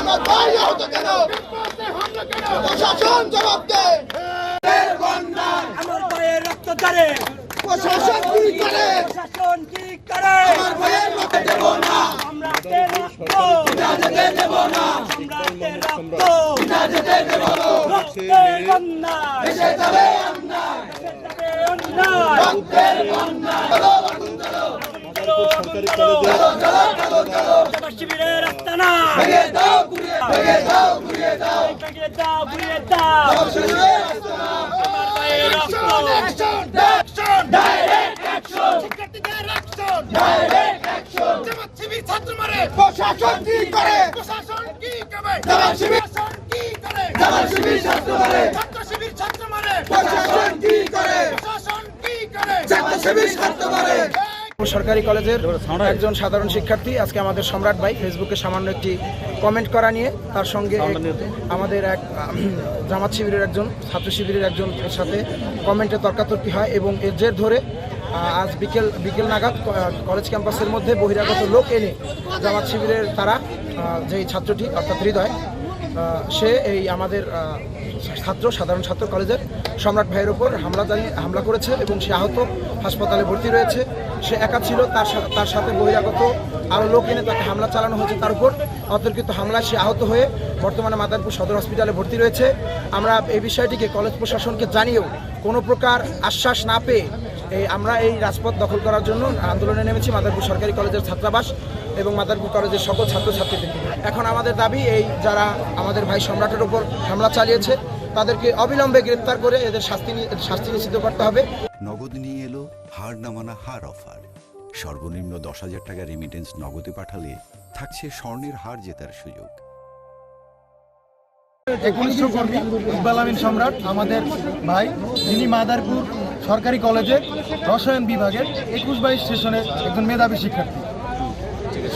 আমার ভাই আহত কেন? প্রশাসন জবাব দে। আমার ভাইয়ের রক্ত ঝরে, প্রশাসন কি করে? প্রশাসন কি করে? আমার ভাইয়ের রক্ত দেব না, আমরা রক্ত যেতে দেব না, সম্রাটের রক্ত যেতে দেব না। রক্তের অন্যায়, এসে যাবে অন্যায়, রক্তের অন্যায়, রক্তের অন্যায়। চলো আগুন জ্বালো, জামাত শিবিরের আস্তানা ভেঙে দাও, ঘুরিয়ে ভেঙে দাও, ঘুরিয়ে দাও। ভেঙে দাও, ঘুরিয়ে দাও। আমার ভাইয়ের রক্ত, ডাইরেক্ট অ্যাকশন, শিক্ষার্থীদের action, direct action. Jamaat Shibir ছাত্র মারে, প্রশাসন কি করে? প্রশাসন কি করে? জামাত শিবির, প্রশাসন কি করে? জামাত শিবির ছাত্র মারে। ছাত্র শিবির ছাত্র মারে, প্রশাসন কি করে? প্রশাসন কি করে? ছাত্র শিবির ছাত্র মারে। সরকারি কলেজের একজন সাধারণ শিক্ষার্থী আজকে আমাদের সম্রাট ভাই ফেসবুকে সামান্য একটি কমেন্ট করা নিয়ে তার সঙ্গে আমাদের এক জামাত শিবিরের একজন ছাত্র শিবিরের একজন এর সাথে কমেন্টে তর্কাতর্কি হয় এবং এর জের ধরে আজ বিকেল নাগাদ কলেজ ক্যাম্পাসের মধ্যে বহিরাগত লোক এনে জামাত শিবিরের তারা যেই ছাত্রটি অর্থাৎ হৃদয় সে এই আমাদের সাধারণ ছাত্র কলেজের সম্রাট ভাইয়ের ওপর হামলা করেছে এবং সে আহত, হাসপাতালে ভর্তি রয়েছে। সে একা ছিল, তার সাথে বহিরাগত আরও লোক এনে তাকে হামলা চালানো হয়েছে। তার উপর অতর্কিত হামলায় সে আহত হয়ে বর্তমানে মাদারীপুর সদর হসপিটালে ভর্তি রয়েছে। আমরা এই বিষয়টিকে কলেজ প্রশাসনকে জানিয়েও কোনো প্রকার আশ্বাস না পেয়ে আমরা এই রাজপথ দখল করার জন্য আন্দোলনে নেমেছি মাদারীপুর সরকারি কলেজের ছাত্রাবাস এবং মাদারীপুর কলেজের সকল ছাত্রছাত্রীদের। এখন আমাদের দাবি এই যারা আমাদের ভাই সম্রাটের উপর হামলা চালিয়েছে তাদেরকে অবিলম্বে গ্রেপ্তার করে এদের শাস্তি নিশ্চিত করতে হবে। নগদ নিয়ে এলো হার না মানা হার অফার। সর্বনিম্ন 10,000 টাকা রেমিটেন্স নগদে পাঠালে থাকছে স্বর্ণের হার জেতার সুযোগ। একনিষ্ঠ কর্মী ইকবাল আমিন সম্রাট আমাদের ভাই, যিনি মাদারীপুর সরকারি কলেজের রসায়ন বিভাগের 21-22 সেশনের একজন মেধাবী শিক্ষার্থী।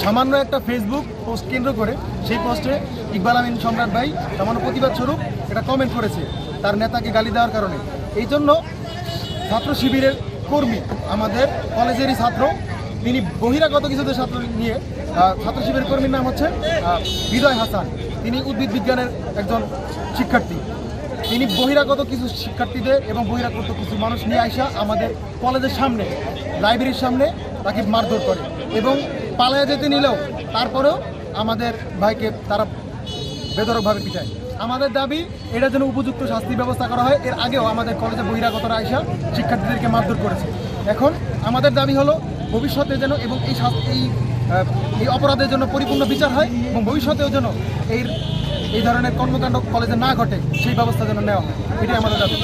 সামান্য একটা ফেসবুক পোস্ট কেন্দ্র করে সেই পোস্টে ইকবাল আমিন সম্রাট ভাই সামান্য প্রতিবাদ স্বরূপ এটা কমেন্ট করেছে তার নেতাকে গালি দেওয়ার কারণে। এই জন্য ছাত্র শিবিরের কর্মী, আমাদের কলেজেরই ছাত্র, তিনি বহিরাগত কিছুদের ছাত্র নিয়ে, ছাত্র শিবিরের কর্মীর নাম হচ্ছে হৃদয় হাসান, তিনি উদ্ভিদ বিজ্ঞানের একজন শিক্ষার্থী। তিনি বহিরাগত কিছু শিক্ষার্থীদের এবং বহিরাগত কিছু মানুষ নিয়ে আইসা আমাদের কলেজের সামনে, লাইব্রেরির সামনে তাকে মারধর করে এবং পালায়া যেতে নিলেও তারপরেও আমাদের ভাইকে তারা বেধড়কভাবে পিটায়। আমাদের দাবি এটা যেন উপযুক্ত শাস্তির ব্যবস্থা করা হয়। এর আগেও আমাদের কলেজে বহিরাগতরা আইসা শিক্ষার্থীদেরকে মারধর করেছে। এখন আমাদের দাবি হলো ভবিষ্যতে যেন এবং এই অপরাধের জন্য পরিপূর্ণ বিচার হয় এবং ভবিষ্যতেও যেন এই ধরনের কর্মকাণ্ড কলেজে না ঘটে সেই ব্যবস্থা যেন নেওয়া হয়। এটাই আমাদের দাবি।